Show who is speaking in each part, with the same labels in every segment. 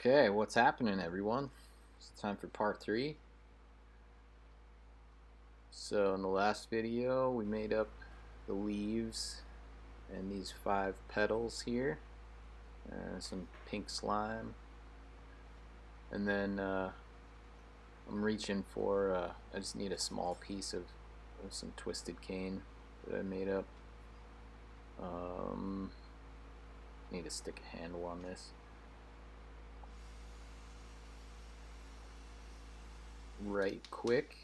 Speaker 1: Okay, what's happening, everyone? It's time for part 3. So in the last video, we made up the leaves and these 5 petals here, some pink slime, and then I'm reaching for, I just need a small piece of some twisted cane that I made up. Need to stick a handle on this. Right quick.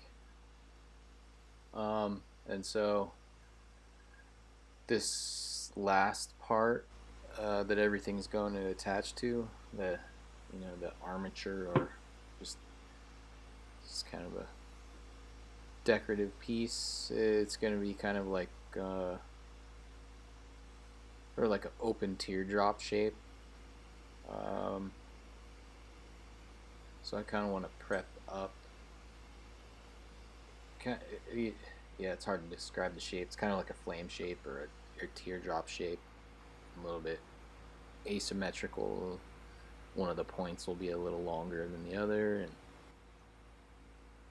Speaker 1: And so this last part that everything's going to attach to, the the armature, or just kind of a decorative piece, it's going to be kind of like or like an open teardrop shape. So I kind of want to prep up. Yeah, it's hard to describe the shape. It's kind of like a flame shape or a teardrop shape, a little bit asymmetrical. One of the points will be a little longer than the other, and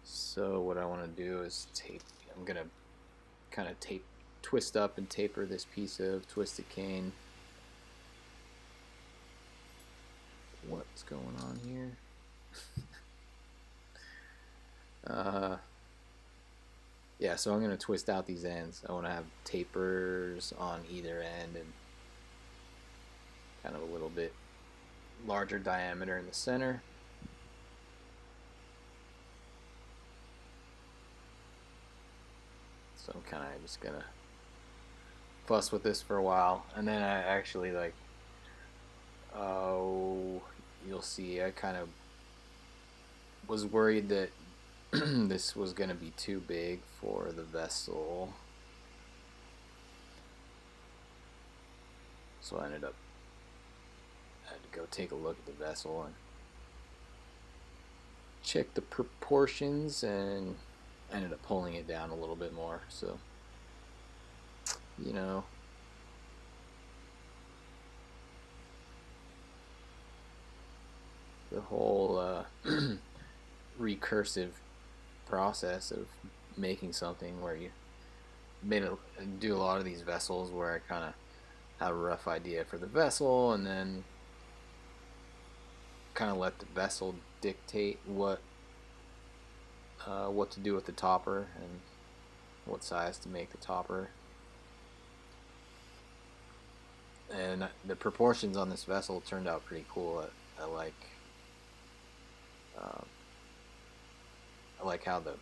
Speaker 1: so what I want to do is tape. I'm gonna kind of twist up and taper this piece of twisted cane. What's going on here? Yeah, so I'm gonna twist out these ends. I want to have tapers on either end and kind of a little bit larger diameter in the center. So I'm kind of just gonna fuss with this for a while, and then I actually you'll see, I kind of was worried that this was gonna be too big for the vessel, so I had to go take a look at the vessel and check the proportions, and I ended up pulling it down a little bit more. So the whole recursive process of making something where you do a lot of these vessels where I kind of have a rough idea for the vessel, and then kind of let the vessel dictate what to do with the topper and what size to make the topper. And the proportions on this vessel turned out pretty cool. I like how the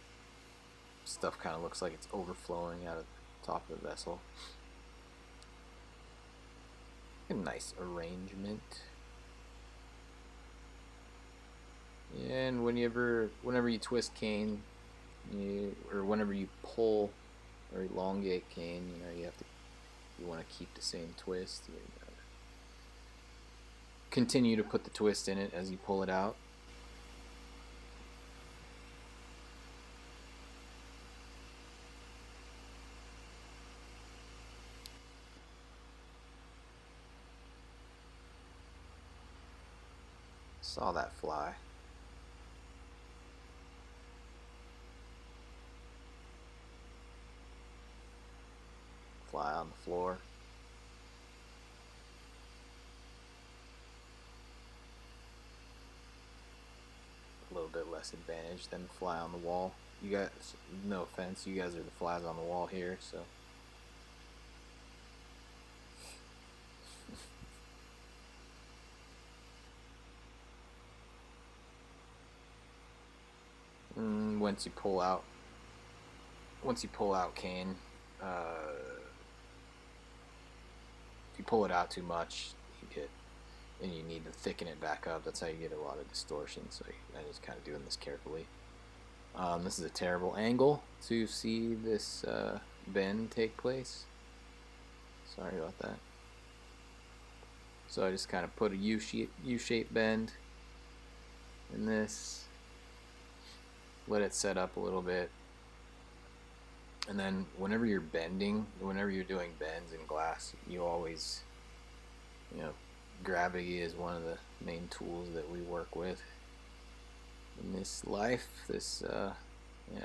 Speaker 1: stuff kind of looks like it's overflowing out of the top of the vessel. A nice arrangement. And whenever you twist cane, or whenever you pull or elongate cane, you want to keep the same twist. You continue to put the twist in it as you pull it out. Saw that fly. Fly on the floor. A little bit less advantage than fly on the wall. You guys, no offense, you guys are the flies on the wall here, so. Once you pull out cane, if you pull it out too much, and you need to thicken it back up. That's how you get a lot of distortion. So I'm just kind of doing this carefully. This is a terrible angle to see this bend take place. Sorry about that. So I just kind of put a U-shaped bend in this. Let it set up a little bit. And then whenever you're doing bends in glass, you always, gravity is one of the main tools that we work with in this life. Yeah.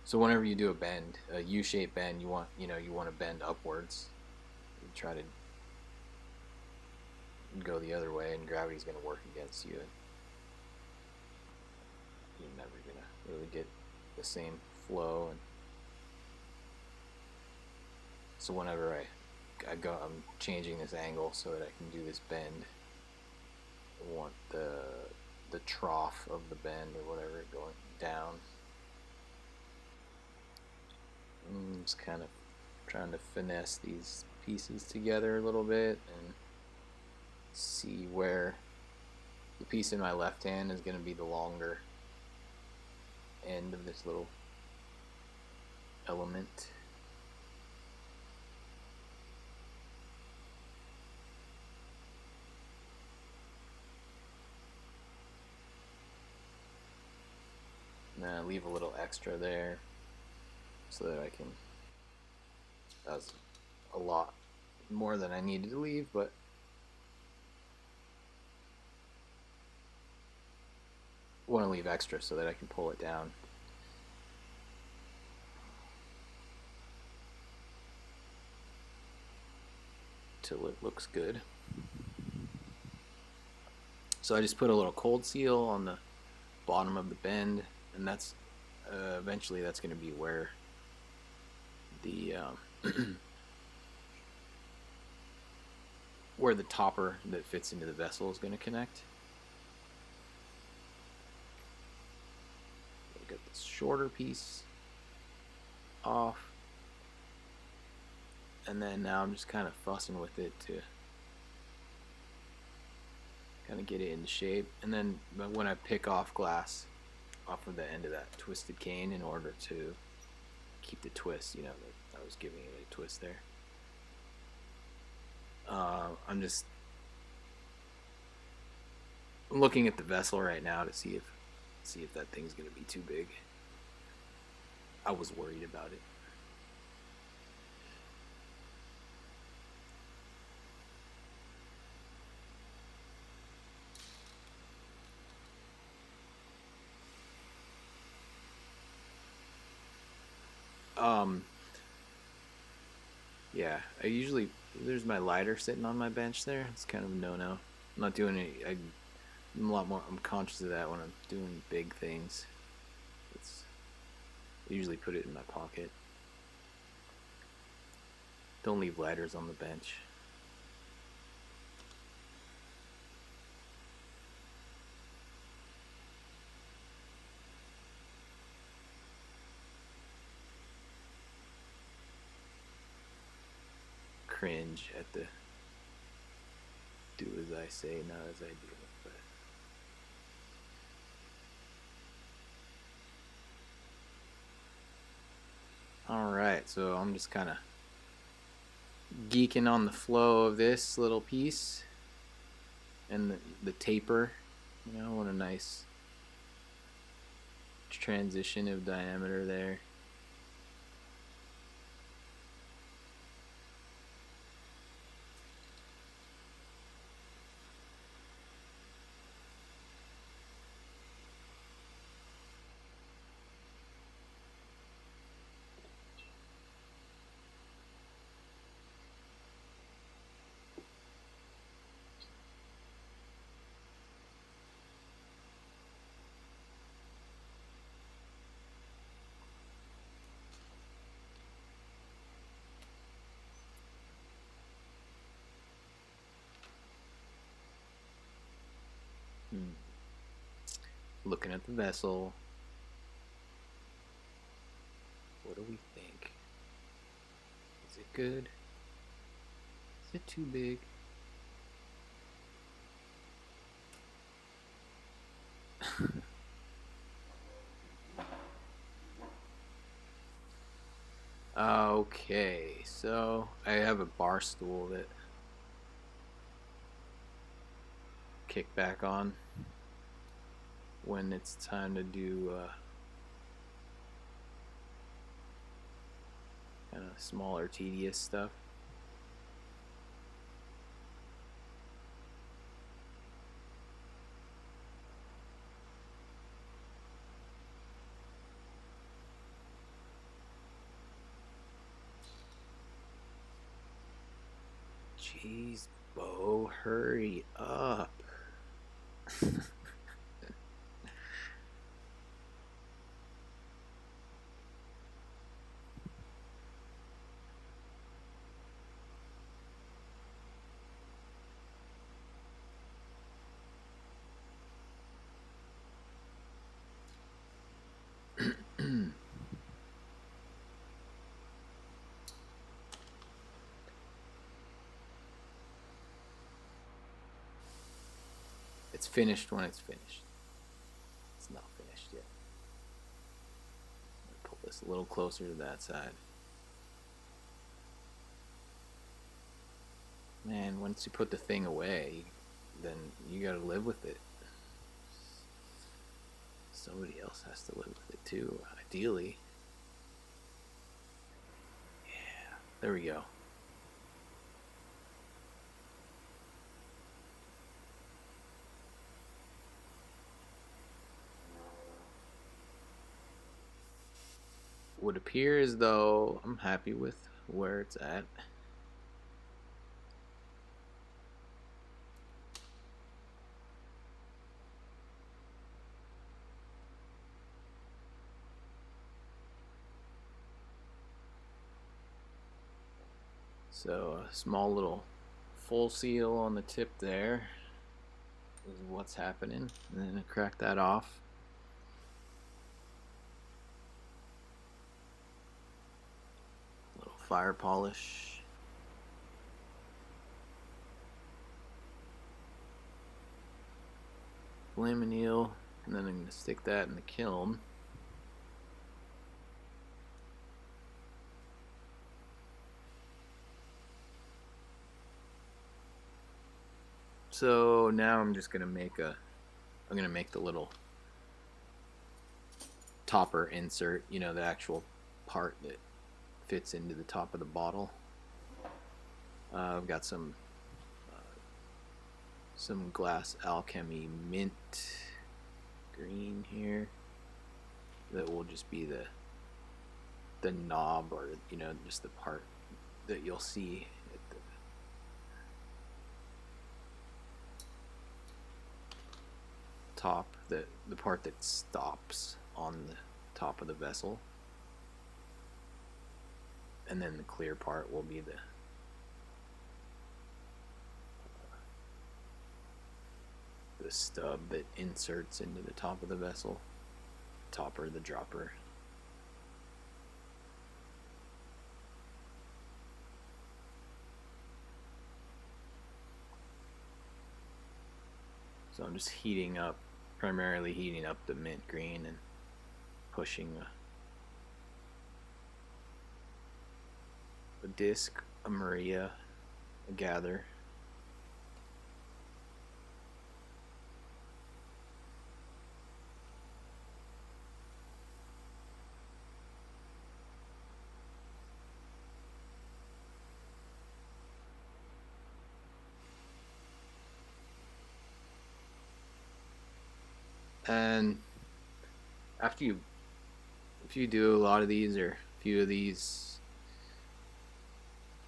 Speaker 1: So whenever you do a bend, a U-shaped bend, you want to bend upwards. You try to go the other way, and gravity's going to work against you, and you're never going to really get the same flow. And so whenever I'm changing this angle so that I can do this bend. I want the trough of the bend or whatever going down. I'm just kind of trying to finesse these pieces together a little bit and see where the piece in my left hand is going to be the longer end of this little element. And then I leave a little extra there so that I can, that was a lot more than I needed to leave, but I want to leave extra so that I can pull it down. Till it looks good. So I just put a little cold seal on the bottom of the bend, and that's eventually that's going to be where the where the topper that fits into the vessel is going to connect. Get this shorter piece off, and then now I'm just kind of fussing with it to kind of get it in shape. And then when I pick off glass off of the end of that twisted cane in order to keep the twist, you know, I was giving it a twist there. I'm just looking at the vessel right now to see if that thing's gonna be too big. I was worried about it. Yeah, I usually, there's my lighter sitting on my bench there. It's kind of a no-no. I'm not doing any, I'm a lot more, I'm conscious of that when I'm doing big things. I usually put it in my pocket. Don't leave lighters on the bench. Cringe at the do as I say, not as I do. But alright, so I'm just kind of geeking on the flow of this little piece and the taper. You know, what a nice transition of diameter there. Looking at the vessel. What do we think? Is it good? Is it too big? Okay, so I have a bar stool that kick back on when it's time to do kind of smaller, tedious stuff. Jeez, Bo, hurry up. It's finished when it's finished. It's not finished yet. Pull this a little closer to that side. Man, once you put the thing away, then you gotta live with it. Somebody else has to live with it too, ideally. Yeah, there we go. Would appear as though I'm happy with where it's at. So a small little full seal on the tip there is what's happening. And then I crack that off. A little fire polish. Flame anneal. And then I'm going to stick that in the kiln. So now I'm just gonna make the little topper insert, you know, the actual part that fits into the top of the bottle. I've got some glass alchemy mint green here that will just be the knob, or you know, just the part that you'll see at the top, the part that stops on the top of the vessel, and then the clear part will be the stub that inserts into the top of the vessel, topper, the dropper. So I'm just primarily heating up the mint green and pushing a disc, a Maria, a gather. And if you do a lot of these or a few of these,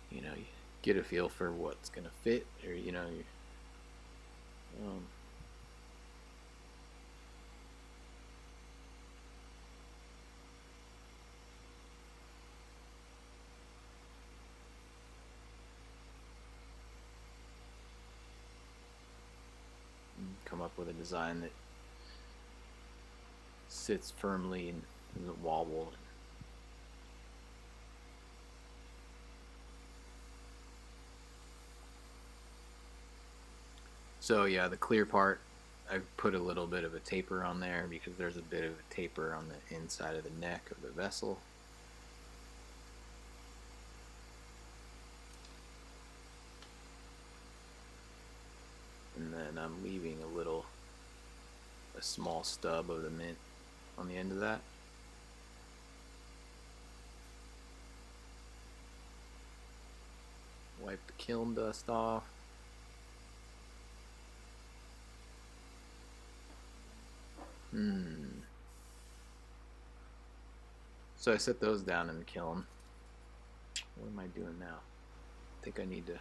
Speaker 1: you know, you get a feel for what's gonna fit, or you know, come up with a design that sits firmly and doesn't wobble. So yeah, the clear part, I put a little bit of a taper on there because there's a bit of a taper on the inside of the neck of the vessel. And then I'm leaving a small stub of the mint on the end of that. Wipe the kiln dust off. So I set those down in the kiln. What am I doing now? I think I need to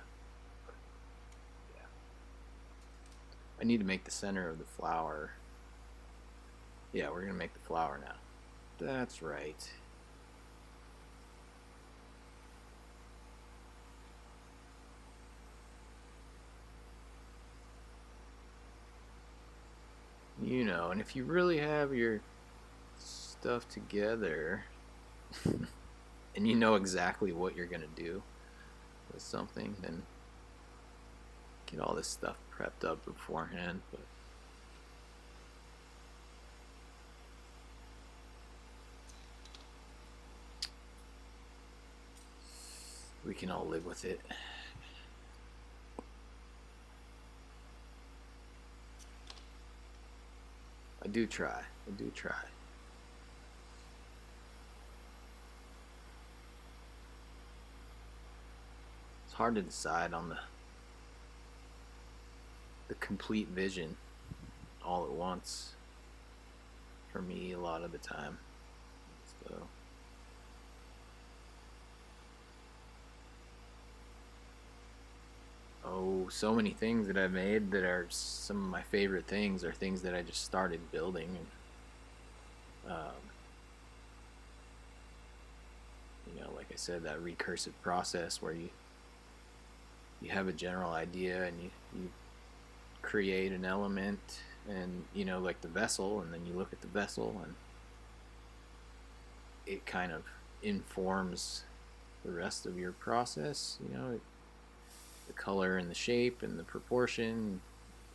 Speaker 1: I need to make the center of the flower. Yeah, we're gonna make the flower now. That's right. You know, and if you really have your stuff together and you know exactly what you're gonna do with something, then get all this stuff prepped up beforehand. But we can all live with it. I do try. I do try. It's hard to decide on the complete vision all at once for me a lot of the time. So so many things that I've made that are some of my favorite things are things that I just started building, and you know, like I said, that recursive process where you have a general idea and you create an element, and you know, like the vessel, and then you look at the vessel and it kind of informs the rest of your process. You know, the color and the shape and the proportion,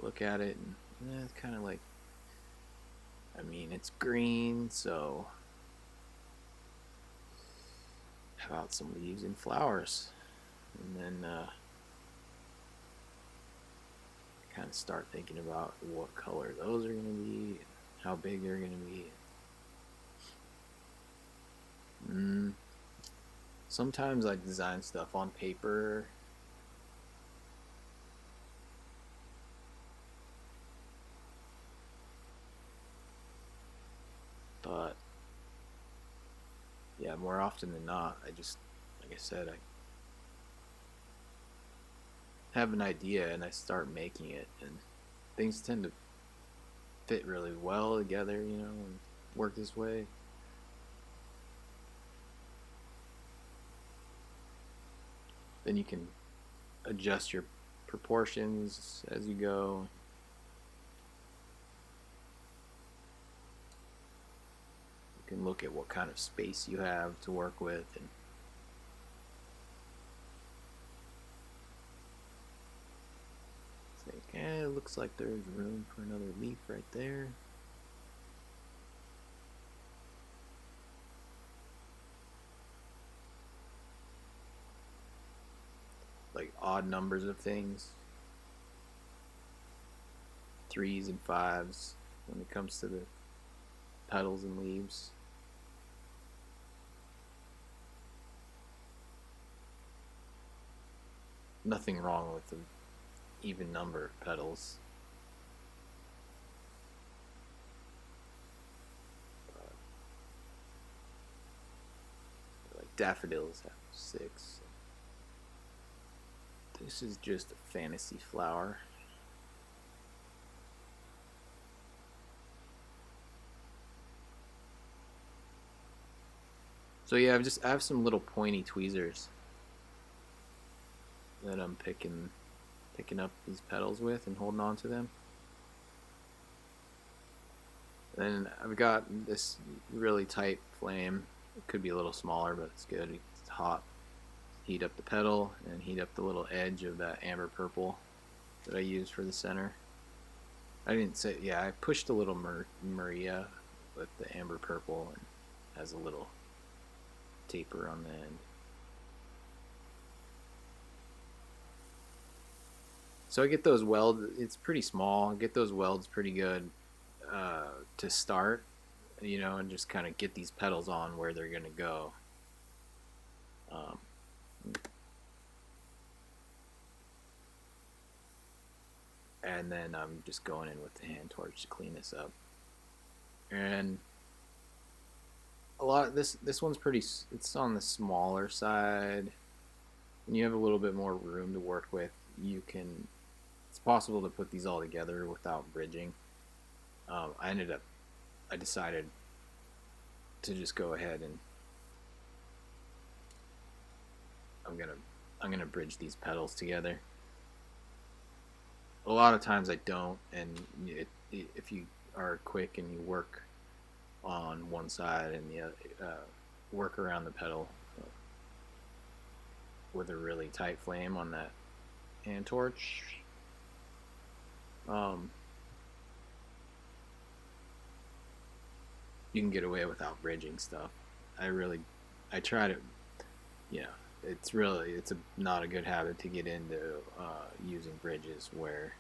Speaker 1: look at it and it's kind of like, I mean, it's green, so how about some leaves and flowers? And then kind of start thinking about what color those are going to be and how big they're going to be. Sometimes I design stuff on paper. But yeah, more often than not, I just, like I said, I have an idea and I start making it, and things tend to fit really well together, you know, and work this way. Then you can adjust your proportions as you go. You can look at what kind of space you have to work with, and think, it looks like there's room for another leaf right there. Like odd numbers of things, threes and fives when it comes to the petals and leaves. Nothing wrong with the even number of petals. Like daffodils have 6. This is just a fantasy flower. So yeah, I have some little pointy tweezers that I'm picking up these petals with and holding on to them. Then I've got this really tight flame. It could be a little smaller, but it's good. It's hot. Heat up the petal and heat up the little edge of that amber purple that I used for the center. I didn't say, yeah, I pushed a little Maria with the amber purple and has a little taper on the end. So I get those welds, it's pretty small. I get those welds pretty good to start, you know, and just kind of get these petals on where they're going to go. Um, and then I'm just going in with the hand torch to clean this up. And a lot of this one's pretty, it's on the smaller side. When you have a little bit more room to work with, you can It's possible to put these all together without bridging. I decided to just go ahead and I'm gonna bridge these petals together. A lot of times I don't, and if you are quick and you work on one side and the other, work around the petal with a really tight flame on that hand torch, you can get away without bridging stuff. I try to, it's not a good habit to get into using bridges where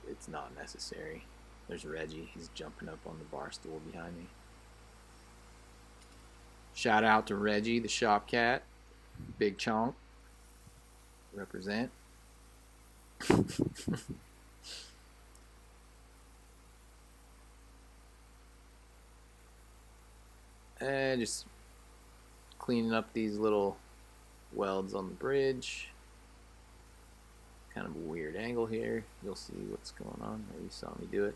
Speaker 1: it's not necessary. There's Reggie. He's jumping up on the bar stool behind me. Shout out to Reggie, the shop cat. Big chonk. Represent. And just cleaning up these little welds on the bridge. Kind of a weird angle here. You'll see what's going on. Or you saw me do it.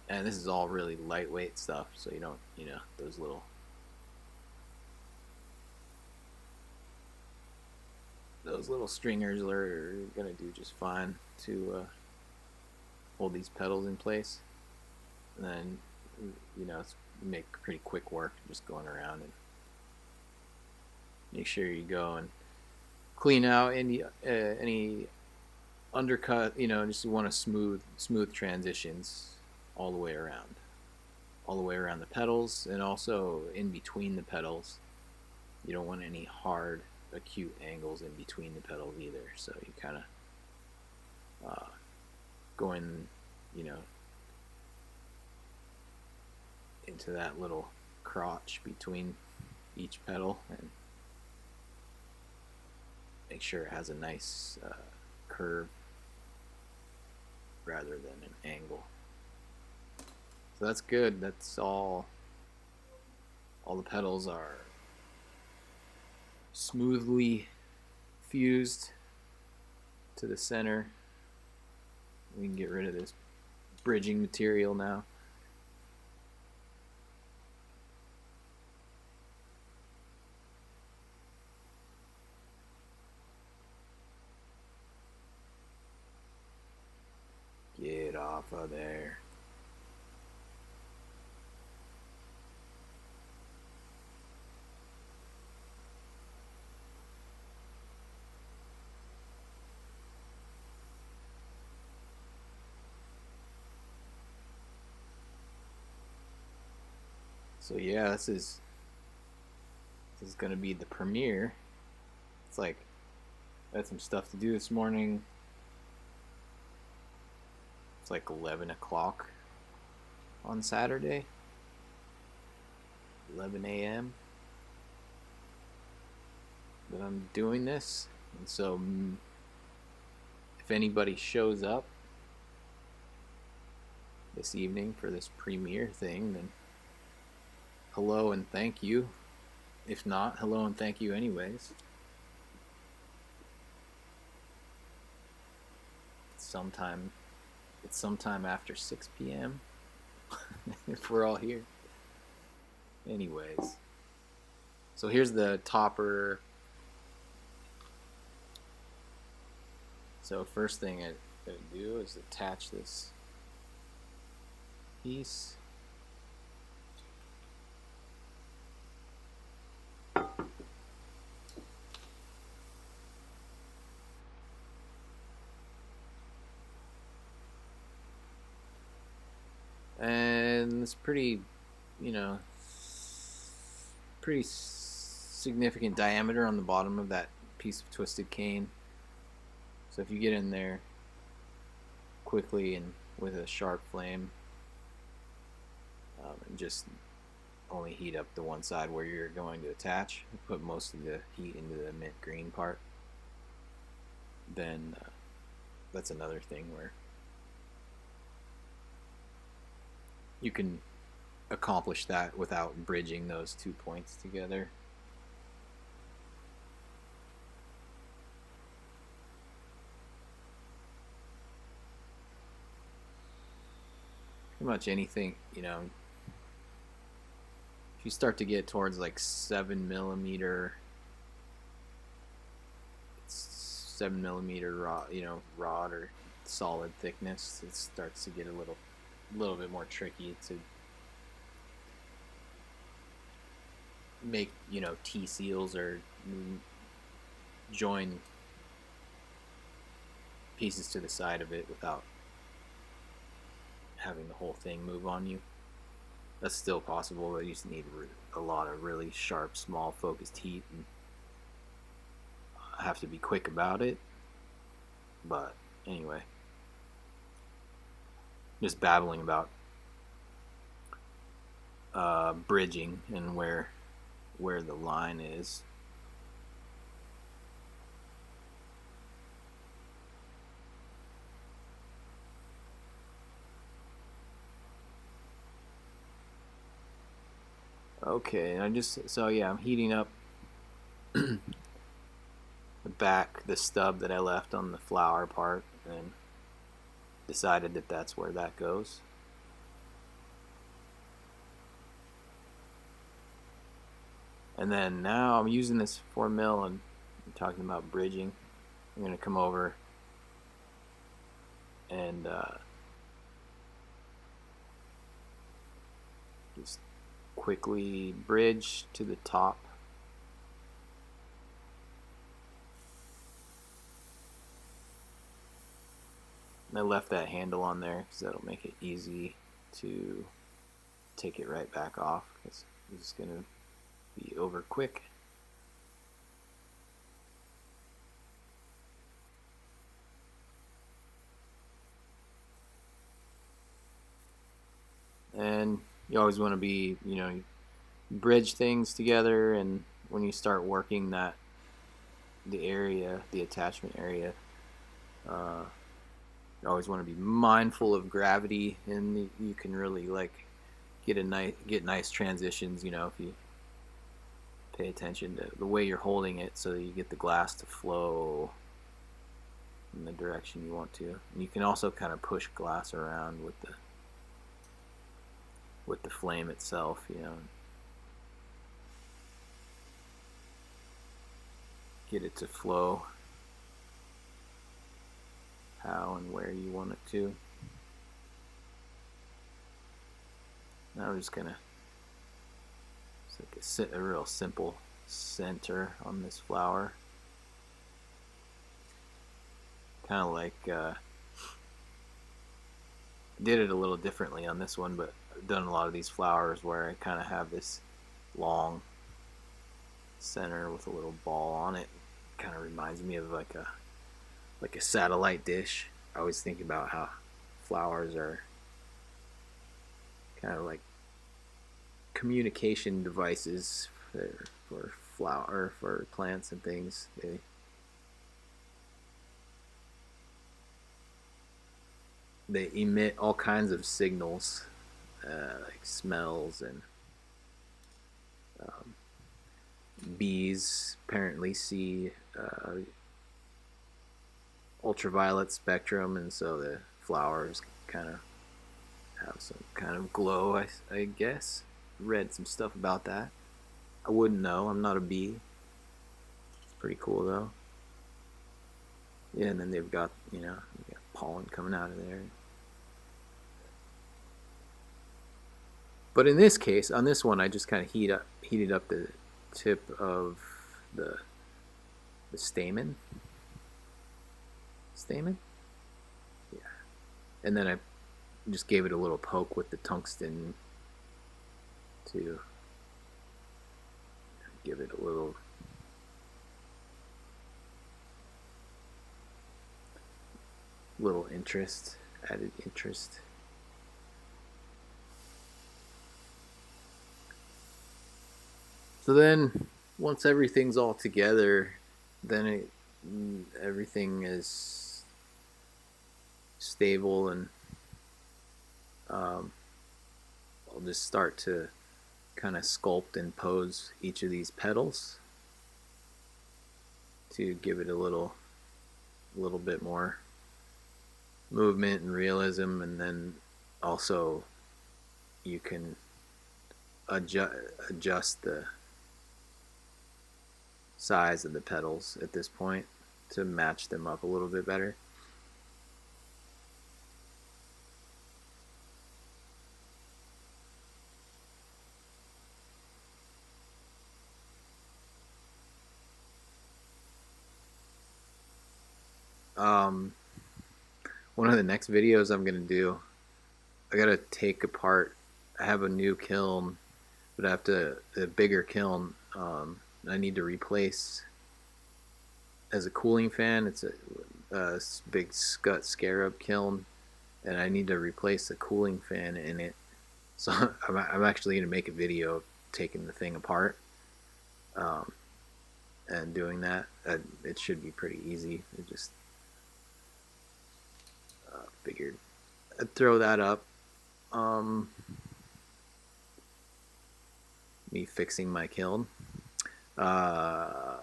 Speaker 1: And this is all really lightweight stuff, so you don't, those little stringers are gonna do just fine to hold these petals in place. And then, it's make pretty quick work just going around and make sure you go and clean out any undercut. Just want to smooth transitions all the way around the petals, and also in between the petals. You don't want any hard acute angles in between the petals either, so you kind of going into that little crotch between each petal and make sure it has a nice curve rather than an angle. So that's good. That's all the petals are smoothly fused to the center. We can get rid of this bridging material now. Get off of there. So yeah, this is gonna be the premiere. It's like I had some stuff to do this morning. It's like 11 o'clock on Saturday. 11 a.m. that I'm doing this. And so if anybody shows up this evening for this premiere thing, then hello and thank you. If not, hello and thank you anyways. It's sometime after 6 p.m. if we're all here. Anyways. So here's the topper. So first thing I gotta do is attach this piece. And it's pretty significant diameter on the bottom of that piece of twisted cane. So if you get in there quickly and with a sharp flame, and just only heat up the one side where you're going to attach, put most of the heat into the mint green part, then that's another thing where you can accomplish that without bridging those 2 points together. pretty much anything, you know, if you start to get towards like 7 millimeter rod, rod or solid thickness, it starts to get a little bit more tricky to make, T seals or join pieces to the side of it without having the whole thing move on you. That's still possible, but you just need a lot of really sharp, small, focused heat, and have to be quick about it. But anyway, just babbling about bridging and where the line is. Okay, I'm heating up the stub that I left on the flower part, and decided that that's where that goes. And then now I'm using this 4mm and I'm talking about bridging. I'm going to come over and just quickly bridge to the top. And I left that handle on there because that'll make it easy to take it right back off, because it's just going to be over quick. And you always want to be, bridge things together, and when you start working the attachment area, you always want to be mindful of gravity, and you can really get nice transitions, if you pay attention to the way you're holding it, so that you get the glass to flow in the direction you want to. And you can also kind of push glass around with the flame itself, get it to flow how and where you want it to. Now we're just gonna, it's like a real simple center on this flower, kind of like did it a little differently on this one, but I've done a lot of these flowers where I kind of have this long center with a little ball on it. Kind of reminds me of like a satellite dish. I always think about how flowers are kind of like communication devices for plants and things. They emit all kinds of signals, like smells, and bees apparently see ultraviolet spectrum, and so the flowers kind of have some kind of glow, I guess. Read some stuff about that. I wouldn't know. I'm not a bee. It's pretty cool though. Yeah, and then they've got pollen coming out of there. But in this case, on this one, I just kind of heated up the tip of the stamen. Stamen? Yeah. And then I just gave it a little poke with the tungsten to give it a little added interest. So then, once everything's all together, then everything is stable, and I'll just start to kind of sculpt and pose each of these petals to give it a little bit more movement and realism, and then also you can adjust the size of the petals at this point to match them up a little bit better. One of the next videos I'm gonna do, I gotta take apart. I have a new kiln, but I have to a bigger kiln. I need to replace as a cooling fan. It's a big Scut Scarab kiln, and I need to replace the cooling fan in it. So I'm actually gonna make a video of taking the thing apart and doing that. It should be pretty easy. It just figured I'd throw that up. Me fixing my kiln. But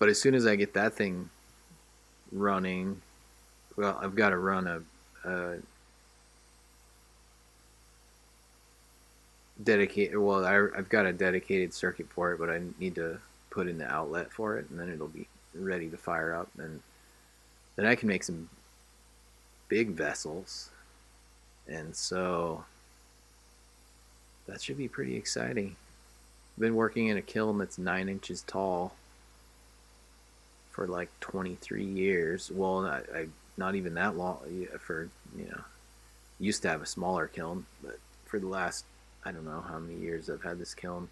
Speaker 1: as soon as I get that thing running, well, I've got to run a dedicated. Well, I've got a dedicated circuit for it, but I need to put in the outlet for it, and then it'll be ready to fire up, and then I can make some big vessels, and so that should be pretty exciting. I've been working in a kiln that's 9 inches tall for like 23 years. Well, I not even that long. For used to have a smaller kiln, but for the last, I don't know how many years I've had this kiln.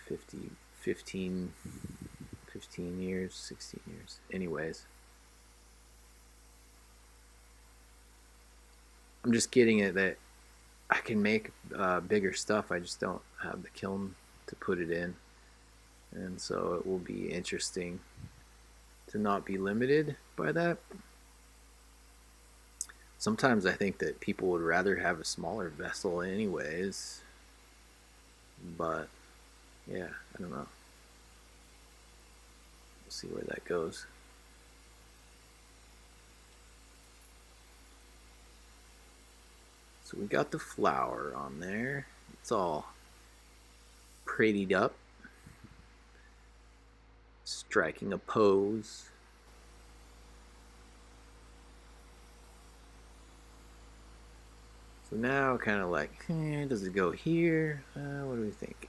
Speaker 1: 15 years, 16 years. Anyways, I'm just getting it that I can make bigger stuff. I just don't have the kiln to put it in. And so it will be interesting to not be limited by that. Sometimes I think that people would rather have a smaller vessel anyways. But yeah, I don't know. We'll see where that goes. So we got the flower on there. It's all prettied up. Striking a pose. So now kind of like, does it go here? What do we think?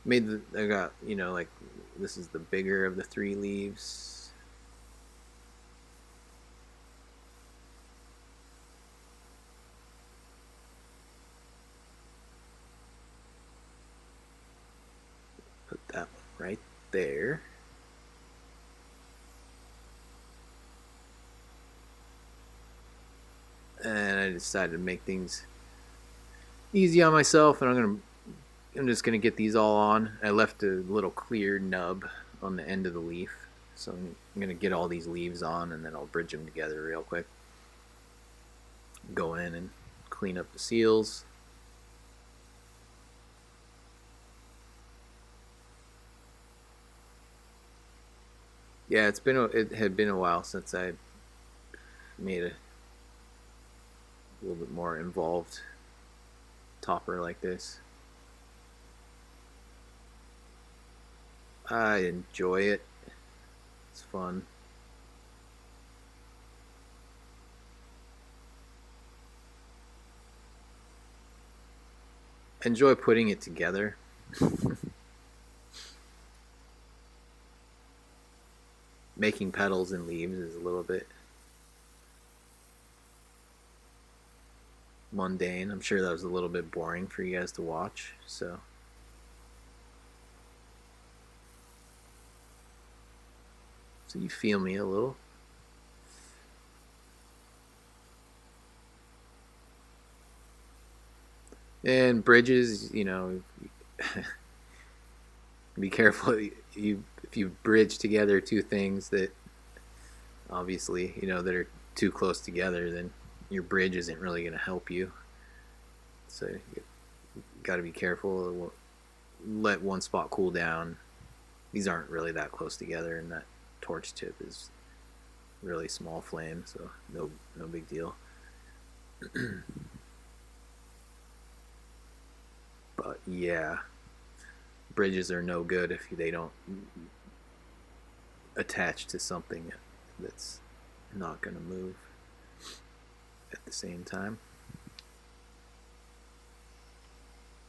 Speaker 1: I got, like this is the bigger of the 3 leaves. Put that one right there. And I decided to make things easy on myself, and I'm just gonna get these all on. I left a little clear nub on the end of the leaf, so I'm gonna get all these leaves on, and then I'll bridge them together real quick. Go in and clean up the seals. Yeah, it had been a while since I made a little bit more involved topper like this. I enjoy it. It's fun. I enjoy putting it together. Making petals and leaves is a little bit mundane. I'm sure that was a little bit boring for you guys to watch, so you feel me a little. And bridges, be careful. If you bridge together 2 things that obviously that are too close together, then your bridge isn't really going to help you. So you got to be careful. Let one spot cool down. These aren't really that close together, and that torch tip is really small flame, so no big deal. But yeah, bridges are no good if they don't attach to something that's not going to move at the same time.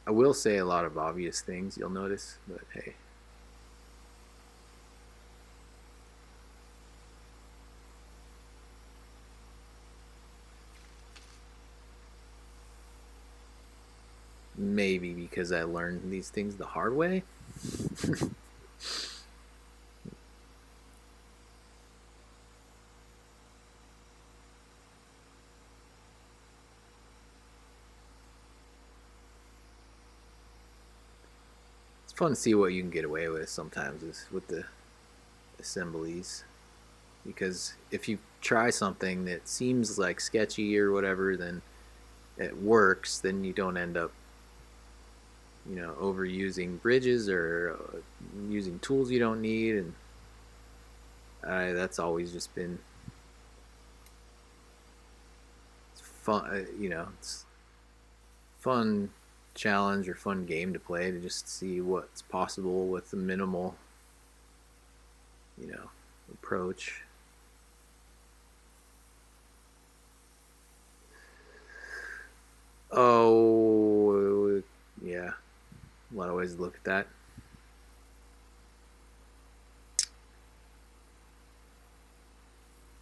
Speaker 1: I will say a lot of obvious things you'll notice, but hey. Maybe because I learned these things the hard way. It's fun to see what you can get away with sometimes is with the assemblies. Because if you try something that seems like sketchy or whatever, then it works, then you don't end up, overusing bridges or using tools you don't need. And that's always just been fun. It's fun challenge or fun game to play to just see what's possible with the minimal, approach. Oh, yeah. A lot of ways to look at that.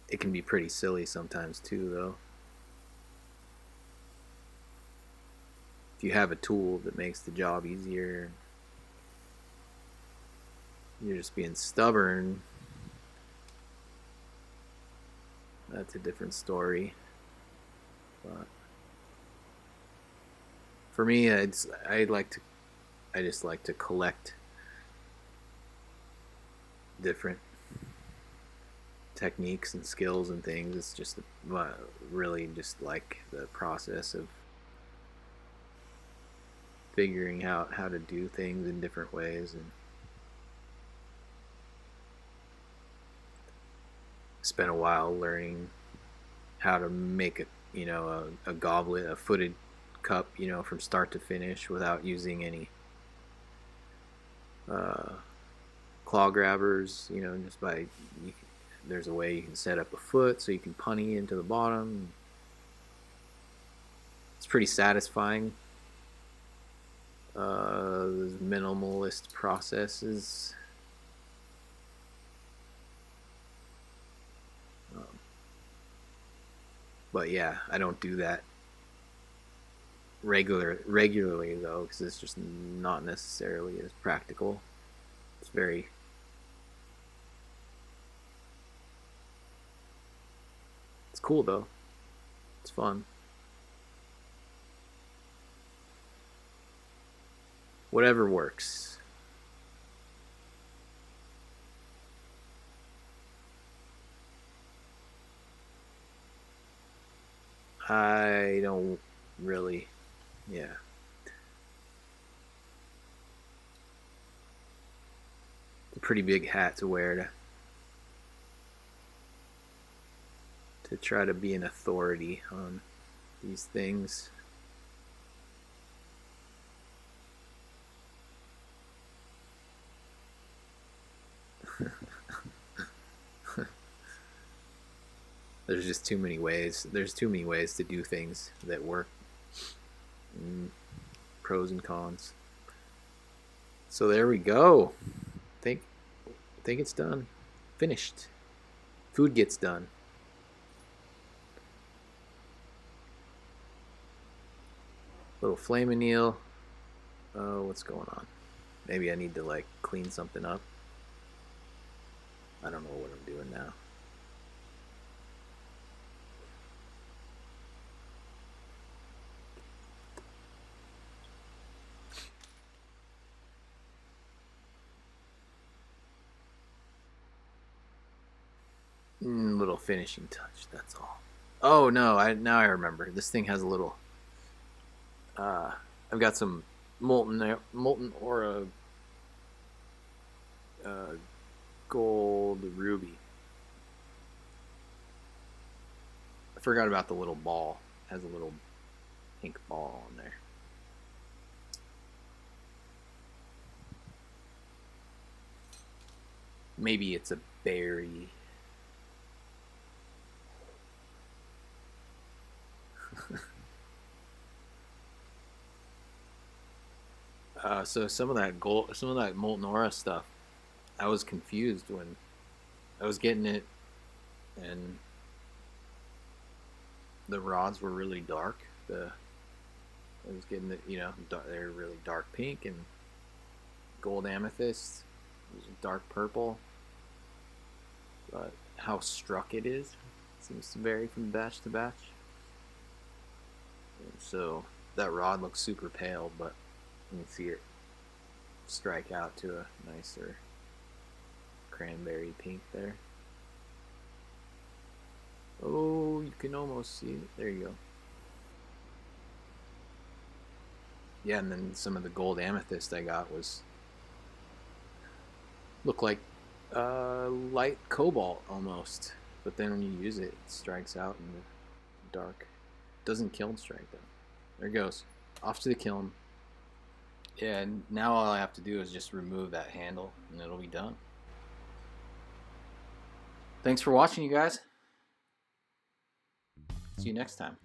Speaker 1: It can be pretty silly sometimes too, though. If you have a tool that makes the job easier, you're just being stubborn, that's a different story. But for me, I just like to collect different techniques and skills and things. It's just really just like the process of figuring out how to do things in different ways and spent a while learning how to make a goblet, a footed cup, from start to finish without using any claw grabbers, just by there's a way you can set up a foot so you can punny into the bottom. It's pretty satisfying. Minimalist processes. But yeah, I don't do that regularly though, because it's just not necessarily as practical. It's it's cool though. It's fun. Whatever works. I don't really, yeah. It's a pretty big hat to wear to try to be an authority on these things. There's just too many ways. There's too many ways to do things that work. Pros and cons. So there we go. Think it's done. Finished. Food gets done. Little flame anneal. Oh, what's going on? Maybe I need to clean something up. I don't know what I'm doing now. Little finishing touch. That's all. Oh no! Now I remember. This thing has a little. I've got some molten aura gold ruby I forgot about the little ball. It has a little pink ball on there. Maybe it's a berry. So some of that molten aura stuff, I was confused when I was getting it, and the rods were really dark. I was getting it, they're really dark pink and gold amethyst. It was dark purple, but how struck it is seems to vary from batch to batch. And so that rod looks super pale, but you can see it strike out to a nicer cranberry pink there. Oh, you can almost see it. There you go. Yeah, and then some of the gold amethyst I got looked like light cobalt almost, but then when you use it, it strikes out in the dark. Doesn't kiln strike though. There it goes, off to the kiln. Yeah, and now all I have to do is just remove that handle, and it'll be done. Thanks for watching, you guys. See you next time.